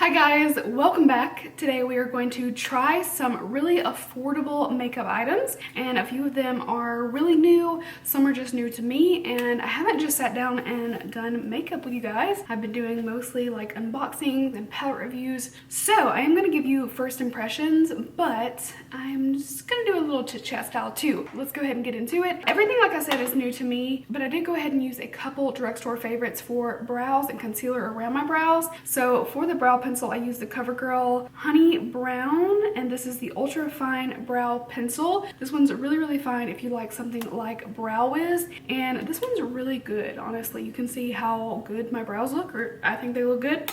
Hi guys, welcome back. Today we are going to try some really affordable makeup items, and a few of them are really new, some are just new to me, and I haven't just sat down and done makeup with you guys. I've been doing mostly like unboxings and palette reviews, so I am going to give you first impressions, but I'm just going to do a little chit chat style too. Let's go ahead and get into it. Everything, like I said, is new to me, but I did go ahead and use a couple drugstore favorites for brows and concealer around my brows. So for the brow pencil, I use the CoverGirl Honey Brown, and this is the Ultra Fine Brow Pencil. This one's really fine if you like something like Brow Wiz, and this one's really good. Honestly, you can see how good my brows look, or I think they look good.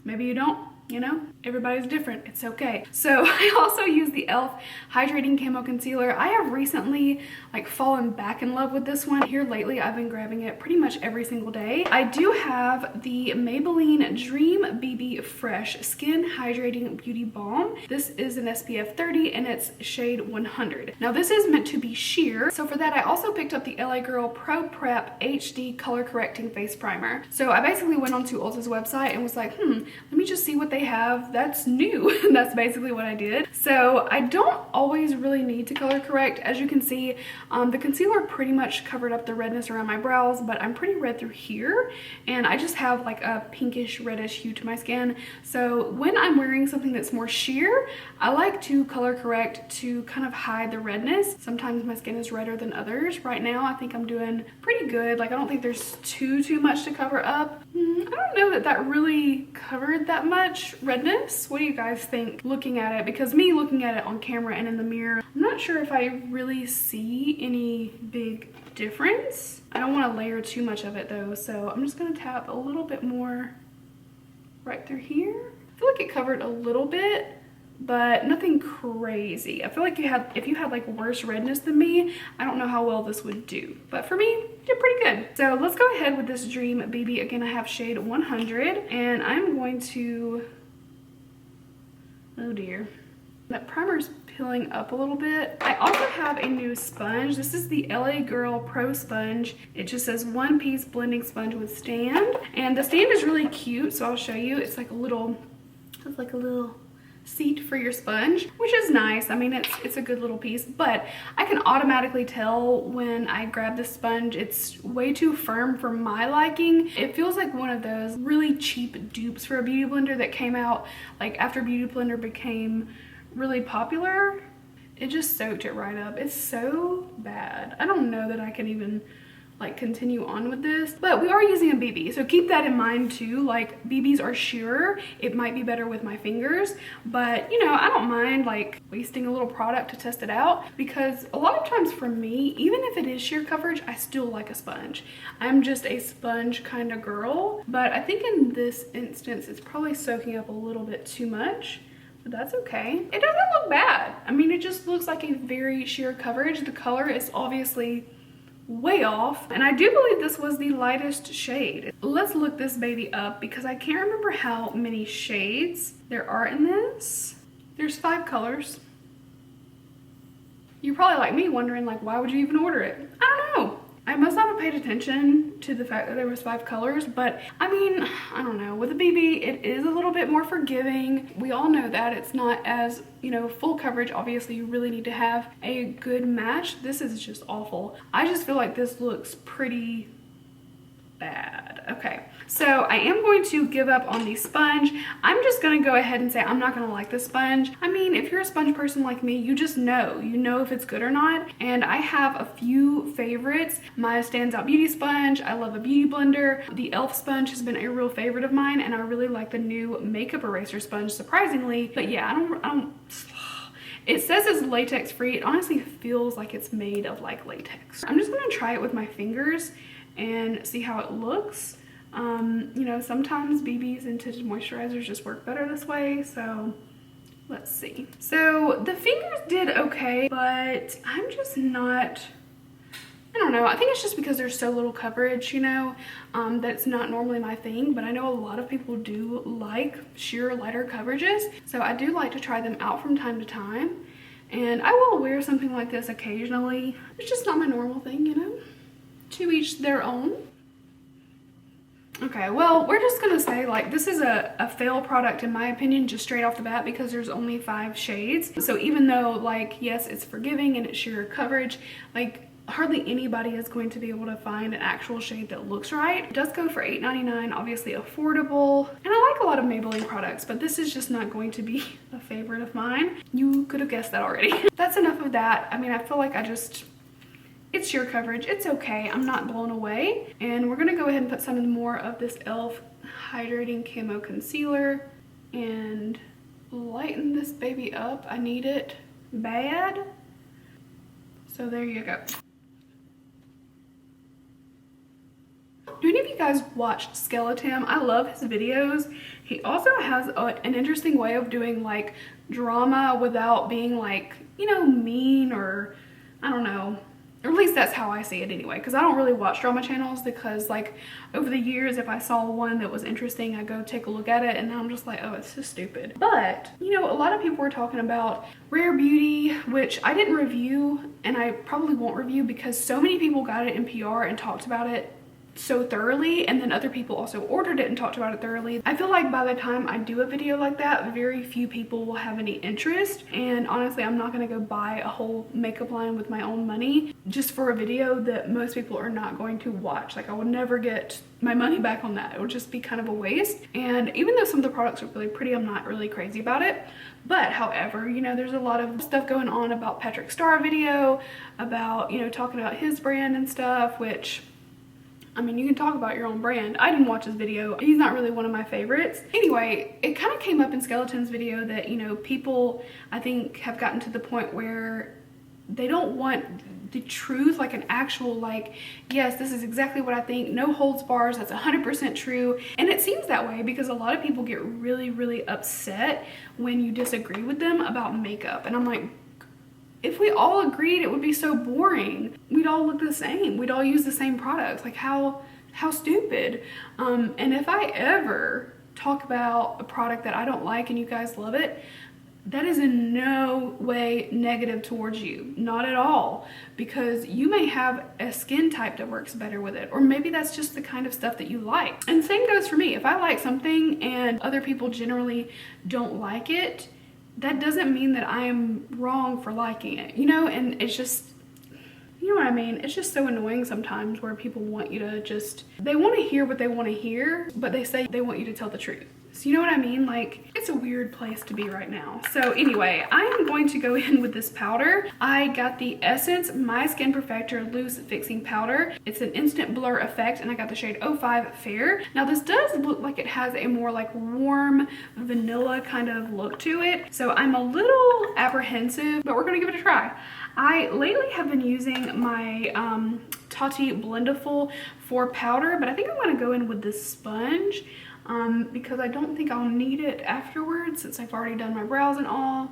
Maybe you don't. You know, everybody's different. It's okay. So I also use the e.l.f. Hydrating Camo Concealer. I have recently fallen back in love with this one. Here lately, I've been grabbing it pretty much every single day. I do have the Maybelline Dream BB Fresh Skin Hydrating Beauty Balm. This is an SPF 30 and it's shade 100. Now this is meant to be sheer. So for that, I also picked up the LA Girl Pro Prep HD Color Correcting Face Primer. So I basically went onto Ulta's website and was like, let me just see what they have that's new. That's basically what I did. So I don't always really need to color correct. As you can see, the concealer pretty much covered up the redness around my brows, but I'm pretty red through here, and I just have like a pinkish reddish hue to my skin. So when I'm wearing something that's more sheer, I like to color correct to kind of hide the redness. Sometimes my skin is redder than others. Right now I think I'm doing pretty good. Like, I don't think there's too much to cover up. I don't know that really covered that much redness. What do you guys think looking at it? Because me looking at it on camera and in the mirror, I'm not sure if I really see any big difference. I don't want to layer too much of it though, so I'm just going to tap a little bit more right through here. I feel like it covered a little bit, but nothing crazy. I feel like if you had like worse redness than me, I don't know how well this would do. But for me, it did pretty good. So let's go ahead with this Dream BB. Again, I have shade 100, and I'm going to, oh dear, that primer's peeling up a little bit. I also have a new sponge. This is the LA Girl Pro Sponge. It just says one piece blending sponge with stand, and the stand is really cute, so I'll show you. It's like a little seat for your sponge, which is nice. I mean, it's a good little piece, but I can automatically tell when I grab this sponge it's way too firm for my liking. It feels like one of those really cheap dupes for a beauty blender that came out like after beauty blender became really popular. It just soaked it right up. It's so bad. I don't know that I can even like continue on with this, but we are using a BB, so keep that in mind too. Like, BBs are sheerer. It might be better with my fingers, but you know, I don't mind like wasting a little product to test it out, because a lot of times for me, even if it is sheer coverage, I still like a sponge. I'm just a sponge kind of girl, but I think in this instance it's probably soaking up a little bit too much. But that's okay. It doesn't look bad. I mean, it just looks like a very sheer coverage. The color is obviously way off, and I do believe this was the lightest shade. Let's look this baby up, because I can't remember how many shades there are in this. There's 5 colors. You're probably like me wondering, like, why would you even order it? I don't know. I must not have paid attention to the fact that there was 5 colors, but I mean, I don't know. With a BB, it is a little bit more forgiving. We all know that it's not as, you know, full coverage. Obviously, you really need to have a good match. This is just awful. I just feel like this looks pretty bad. Okay, so I am going to give up on the sponge. I'm just gonna go ahead and say I'm not gonna like the sponge. I mean, if you're a sponge person like me, you just know. You know if it's good or not. And I have a few favorites. My Stands Out Beauty Sponge. I love a beauty blender. The e.l.f. sponge has been a real favorite of mine, and I really like the new makeup eraser sponge, surprisingly. But yeah, I don't it says it's latex free. It honestly feels like it's made of like latex. I'm just gonna try it with my fingers and see how it looks. You know, sometimes BBs and tinted moisturizers just work better this way, so let's see. So the fingers did okay, but I'm just not, I don't know. I think it's just because there's so little coverage, you know, that's not normally my thing, but I know a lot of people do like sheer lighter coverages, so I do like to try them out from time to time, and I will wear something like this occasionally. It's just not my normal thing, you know. To each their own. Okay, well, we're just gonna say like this is a fail product in my opinion, just straight off the bat, because there's only 5 shades. So even though like, yes, it's forgiving and it's sheer coverage, like hardly anybody is going to be able to find an actual shade that looks right. It does go for $8.99, obviously affordable. And I like a lot of Maybelline products, but this is just not going to be a favorite of mine. You could have guessed that already. That's enough of that. I mean, I feel like it's sheer coverage. It's okay. I'm not blown away. And we're gonna go ahead and put some more of this e.l.f. Hydrating Camo Concealer and lighten this baby up. I need it bad. So there you go. Do any of you guys watch Skeleton? I love his videos. He also has an interesting way of doing like drama without being like, you know, mean, or I don't know. Or at least that's how I see it anyway, because I don't really watch drama channels, because like over the years, if I saw one that was interesting, I go take a look at it and I'm just like, oh, it's just stupid. But you know, a lot of people were talking about Rare Beauty, which I didn't review and I probably won't review because so many people got it in PR and talked about it so thoroughly, and then other people also ordered it and talked about it thoroughly. I feel like by the time I do a video like that, very few people will have any interest, and honestly I'm not gonna go buy a whole makeup line with my own money just for a video that most people are not going to watch. Like I would never get my money back on that. It would just be kind of a waste. And even though some of the products are really pretty, I'm not really crazy about it. But however, you know, there's a lot of stuff going on about Patrick Starr video, about, you know, talking about his brand and stuff, which I mean, you can talk about your own brand. I didn't watch his video. He's not really one of my favorites. Anyway, it kind of came up in Skeleton's video that, you know, people I think have gotten to the point where they don't want the truth, like an actual like, yes, this is exactly what I think, no holds bars, that's 100% true. And it seems that way because a lot of people get really, really upset when you disagree with them about makeup. And I'm like, if we all agreed, it would be so boring. We'd all look the same. We'd all use the same products. Like how stupid. And if I ever talk about a product that I don't like and you guys love it, that is in no way negative towards you. Not at all. Because you may have a skin type that works better with it. Or maybe that's just the kind of stuff that you like. And same goes for me. If I like something and other people generally don't like it, that doesn't mean that I'm wrong for liking it, you know? And it's just, you know what I mean? It's just so annoying sometimes where people want you to just, they want to hear what they want to hear, but they say they want you to tell the truth. So you know what I mean? Like, it's a weird place to be right now. So anyway, I am going to go in with this powder. I got the Essence My Skin Perfector Loose Fixing Powder. It's an instant blur effect, and I got the shade 05 Fair. Now this does look like it has a more like warm vanilla kind of look to it. So I'm a little apprehensive, but we're gonna give it a try. I lately have been using my Tati Blendiful for powder, but I think I'm gonna go in with this sponge. Because I don't think I'll need it afterwards since I've already done my brows and all.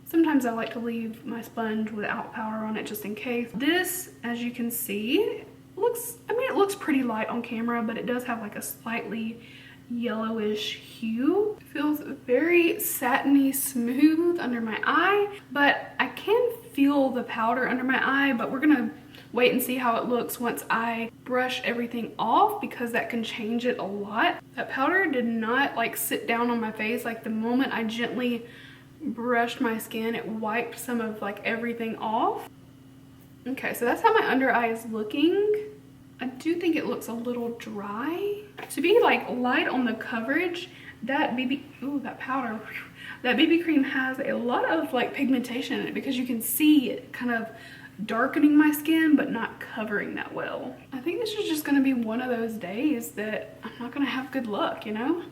Sometimes I like to leave my sponge without powder on it just in case. This, as you can see, looks, I mean, it looks pretty light on camera, but it does have like a slightly yellowish hue. It feels very satiny smooth under my eye, but I can feel the powder under my eye, but we're gonna wait and see how it looks once I brush everything off, because that can change it a lot. That powder did not like sit down on my face. Like the moment I gently brushed my skin, it wiped some of like everything off. Okay, so that's how my under eye is looking. I do think it looks a little dry. To be like light on the coverage, that that powder, that BB cream has a lot of like pigmentation in it, because you can see it kind of darkening my skin but not covering that well. I think this is just gonna be one of those days that I'm not gonna have good luck, you know?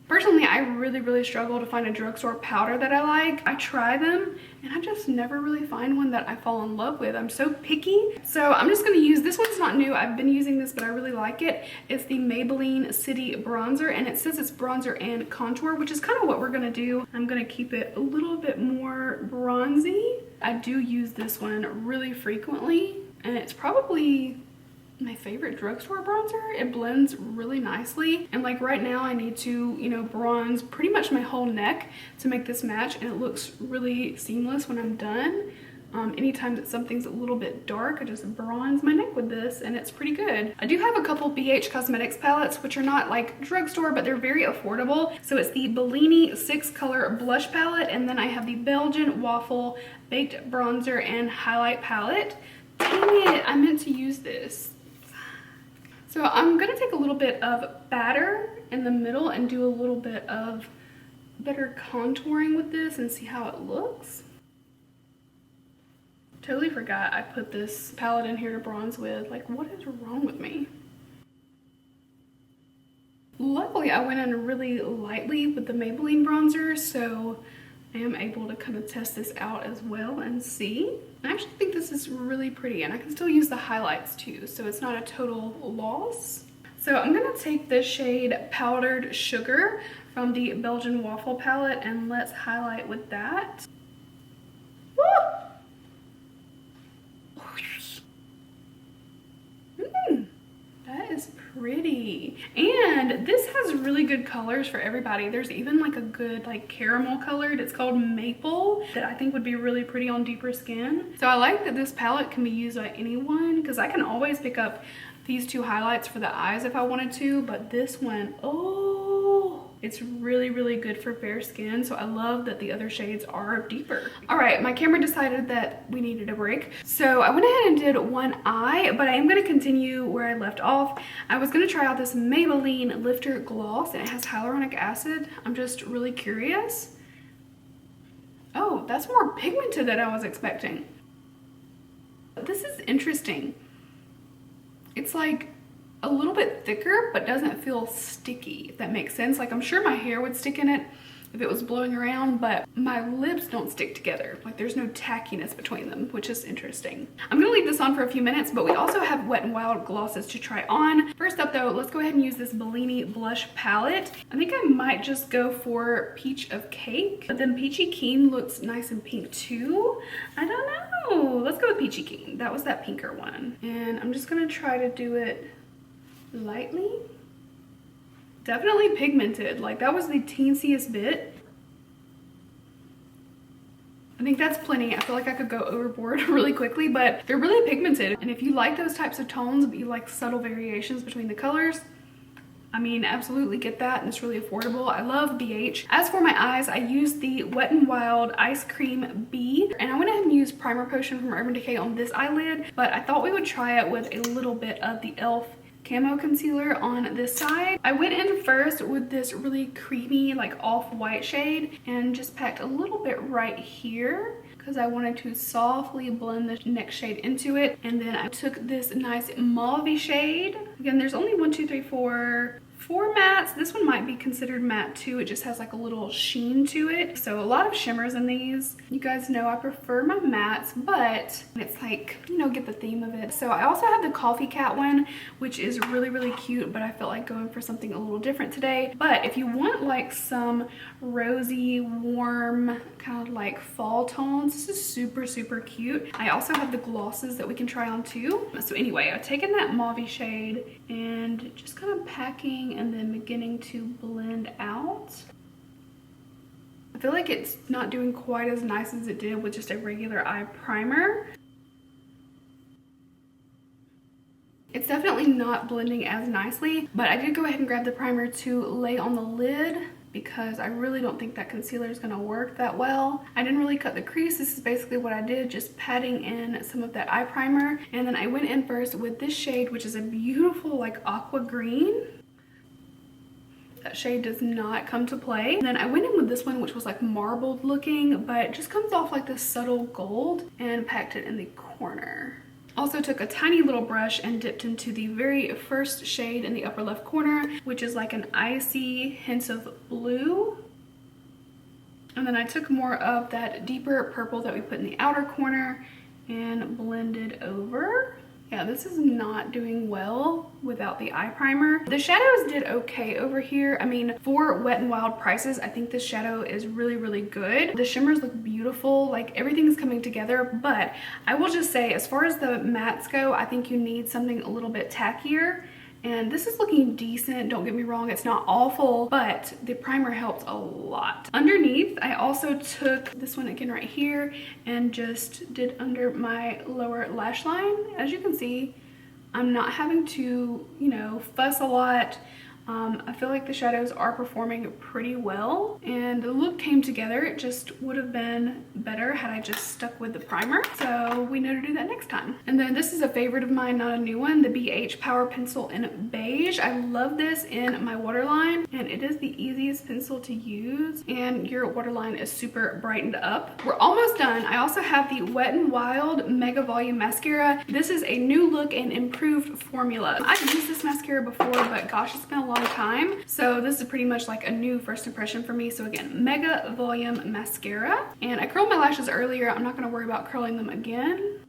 Personally, I really struggle to find a drugstore powder that I like. I try them and I just never really find one that I fall in love with. I'm so picky. So I'm just gonna use, this one's not new. I've been using this, but I really like it. It's the Maybelline City Bronzer, and it says it's bronzer and contour, which is kind of what we're gonna do. I'm gonna keep it a little bit more bronzy. I do use this one really frequently, and it's probably my favorite drugstore bronzer. It blends really nicely, and like right now I need to, you know, bronze pretty much my whole neck to make this match, and it looks really seamless when I'm done. Anytime that something's a little bit dark, I just bronze my neck with this and it's pretty good. I do have a couple BH Cosmetics palettes, which are not like drugstore, but they're very affordable. So it's the Bellini 6 color blush palette, and then I have the Belgian Waffle Baked Bronzer and Highlight palette. Dang it, I meant to use this. So I'm gonna take a little bit of batter in the middle and do a little bit of better contouring with this and see how it looks. Totally forgot I put this palette in here to bronze with. Like, what is wrong with me? Luckily, I went in really lightly with the Maybelline bronzer, so I am able to kind of test this out as well and see. I actually think this is really pretty, and I can still use the highlights too, so it's not a total loss. So I'm gonna take the shade Powdered Sugar from the Belgian Waffle palette, and let's highlight with that. Woo! That is pretty. And this has really good colors for everybody. There's even like a good like caramel colored, it's called Maple, that I think would be really pretty on deeper skin. So I like that this palette can be used by anyone, because I can always pick up these two highlights for the eyes if I wanted to, but this one, oh, it's really, really good for fair skin. So I love that the other shades are deeper. All right, my camera decided that we needed a break. So I went ahead and did one eye, but I am gonna continue where I left off. I was gonna try out this Maybelline Lifter Gloss, and it has hyaluronic acid. I'm just really curious. Oh, that's more pigmented than I was expecting. This is interesting. It's like a little bit thicker, but doesn't feel sticky, if that makes sense. Like, I'm sure my hair would stick in it if it was blowing around, but my lips don't stick together. Like, there's no tackiness between them, which is interesting. I'm gonna leave this on for a few minutes, but we also have Wet n Wild glosses to try on. First up though, let's go ahead and use this Bellini blush palette. I think I might just go for Peach of Cake, but then Peachy Keen looks nice and pink too. I don't know. Let's go with Peachy Keen. That was that pinker one. And I'm just gonna try to do it lightly. Definitely pigmented. Like, that was the teensiest bit. I think that's plenty. I feel like I could go overboard really quickly, but they're really pigmented. And if you like those types of tones, but you like subtle variations between the colors, I mean, absolutely get that, and it's really affordable. I love BH. As for my eyes, I used the Wet n Wild Ice Cream B, and I went ahead and used Primer Potion from Urban Decay on this eyelid, but I thought we would try it with a little bit of the e.l.f. Camo Concealer on this side. I went in first with this really creamy, like off-white shade, and just packed a little bit right here because I wanted to softly blend the next shade into it. And then I took this nice mauve shade. Again, there's only 4 mattes. This one might be considered matte too. It just has like a little sheen to it. So a lot of shimmers in these. You guys know I prefer my mattes, but it's like, you know, get the theme of it. So I also have the Coffee Cat one, which is really, really cute, but I felt like going for something a little different today. But if you want like some rosy, warm, kind of like fall tones, this is super, super cute. I also have the glosses that we can try on too. So anyway, I've taken that mauve shade and just kind of packing and then beginning to blend out. I feel like it's not doing quite as nice as it did with just a regular eye primer. It's definitely not blending as nicely, but I did go ahead and grab the primer to lay on the lid because I really don't think that concealer is gonna work that well. I didn't really cut the crease. This is basically what I did, just patting in some of that eye primer. And then I went in first with this shade, which is a beautiful like aqua green. That shade does not come to play. And then I went in with this one, which was like marbled looking, but it just comes off like this subtle gold, and packed it in the corner. Also took a tiny little brush and dipped into the very first shade in the upper left corner, which is like an icy hint of blue. And then I took more of that deeper purple that we put in the outer corner and blended over. Yeah, this is not doing well without the eye primer. The shadows did okay over here. I mean, for Wet n Wild prices, I think this shadow is really, really good. The shimmers look beautiful, like everything's coming together, but I will just say, as far as the mattes go, I think you need something a little bit tackier. and this is looking decent. Don't get me wrong, it's not awful, but the primer helps a lot. Underneath, I also took this one again right here and just did under my lower lash line. As you can see, I'm not having to, you know, fuss a lot. I feel like the shadows are performing pretty well, and the look came together. It just would have been better had I just stuck with the primer. So we know to do that next time. And then this is a favorite of mine, not a new one, the BH Power Pencil in Beige. I love this in my waterline, and it is the easiest pencil to use, and your waterline is super brightened up. We're almost done. I also have the Wet n Wild Mega Volume Mascara. This is a new look and improved formula. I've used this mascara before, but gosh, it's been a long time, so this is pretty much like a new first impression for me. So again, Mega Volume Mascara, and I curled my lashes earlier. I'm not going to worry about curling them again.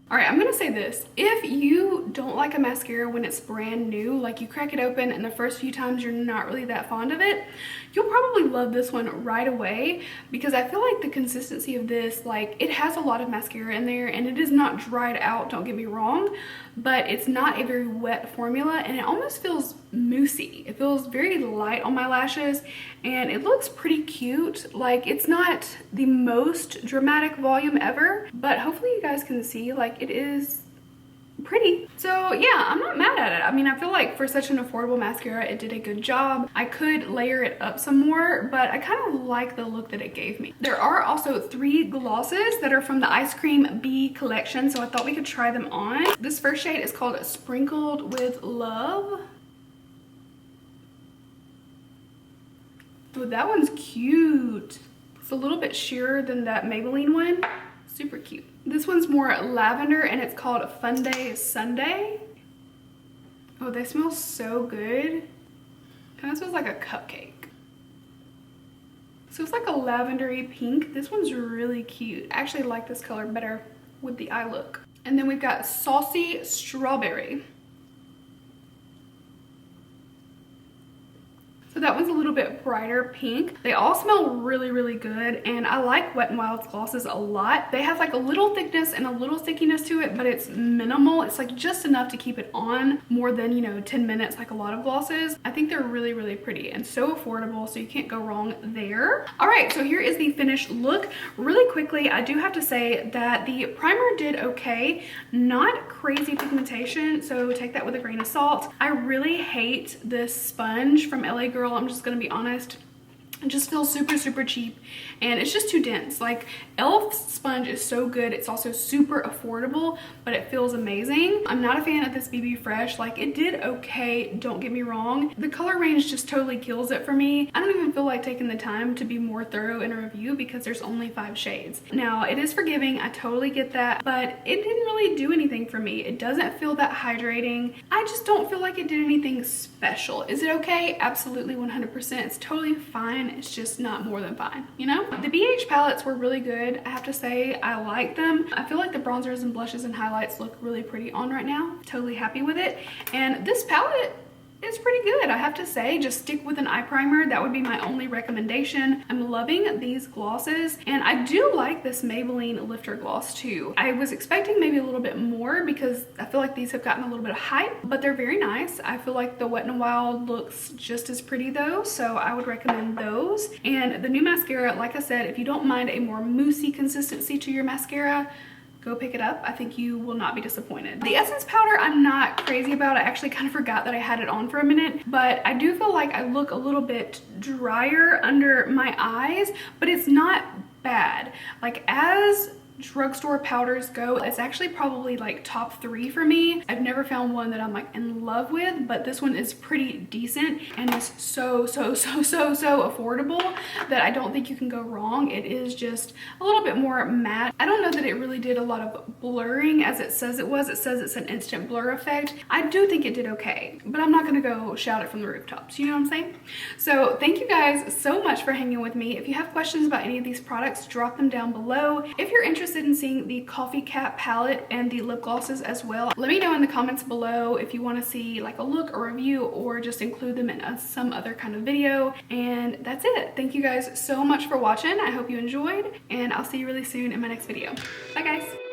All right, I'm gonna say this. If you don't like a mascara when it's brand new, like you crack it open and the first few times you're not really that fond of it, you'll probably love this one right away, because I feel like the consistency of this, like, it has a lot of mascara in there and it is not dried out, don't get me wrong, but it's not a very wet formula, and it almost feels moussey. It feels very light on my lashes, and it looks pretty cute. Like, it's not the most dramatic volume ever, but hopefully you guys can see, like, it is pretty. So yeah, I'm not mad at it. I mean, I feel like for such an affordable mascara, it did a good job. I could layer it up some more, but I kind of like the look that it gave me. There are also 3 glosses that are from the Ice Cream Bee collection, so I thought we could try them on. This first shade is called Sprinkled with Love. Oh, that one's cute. It's a little bit sheerer than that Maybelline one. Super cute. This one's more lavender, and it's called Fun Day Sunday. Oh, they smell so good. Kind of smells like a cupcake. So it's like a lavendery pink. This one's really cute. I actually like this color better with the eye look. And then we've got Saucy Strawberry. So that one's a little bit brighter pink. They all smell really, really good, and I like Wet n Wild's glosses a lot. They have like a little thickness and a little stickiness to it, but it's minimal. It's like just enough to keep it on more than, you know, 10 minutes like a lot of glosses. I think they're really, really pretty and so affordable, so you can't go wrong there. All right, so here is the finished look. Really quickly, I do have to say that the primer did okay. Not crazy pigmentation, so take that with a grain of salt. I really hate this sponge from LA Girl. I'm just gonna be honest. It just feels super, super cheap, and it's just too dense. Like, e.l.f. sponge is so good. It's also super affordable, but it feels amazing. I'm not a fan of this BB Fresh. Like, it did okay, don't get me wrong. The color range just totally kills it for me. I don't even feel like taking the time to be more thorough in a review because there's only 5 shades. Now, it is forgiving, I totally get that, but it didn't really do anything for me. It doesn't feel that hydrating. I just don't feel like it did anything special. Is it okay? Absolutely, 100%. It's totally fine. It's just not more than fine, you know? The BH palettes were really good. I have to say, I like them. I feel like the bronzers and blushes and highlights look really pretty on right now. Totally happy with it. And this palette is pretty good, I have to say. Just stick with an eye primer. That would be my only recommendation. I'm loving these glosses, and I do like this Maybelline Lifter Gloss too. I was expecting maybe a little bit more because I feel like these have gotten a little bit of hype, but they're very nice. I feel like the Wet n Wild looks just as pretty though, so I would recommend those. And the new mascara, like I said, if you don't mind a more moussey consistency to your mascara, go pick it up. I think you will not be disappointed. The essence powder, I'm not crazy about. I actually kind of forgot that I had it on for a minute, but I do feel like I look a little bit drier under my eyes, but it's not bad. Like, as drugstore powders go, it's actually probably like top 3 for me. I've never found one that I'm like in love with, but this one is pretty decent and is so affordable that I don't think you can go wrong. It is just a little bit more matte. I don't know that it really did a lot of blurring as it says it was. It says it's an instant blur effect. I do think it did okay, but I'm not gonna go shout it from the rooftops, you know what I'm saying? So thank you guys so much for hanging with me. If you have questions about any of these products, drop them down below. If you're interested in seeing the Coffee Cat palette and the lip glosses as well, let me know in the comments below if you want to see like a look or review, or just include them in some other kind of video. And that's it. Thank you guys so much for watching. I hope you enjoyed, and I'll see you really soon in my next video. Bye guys.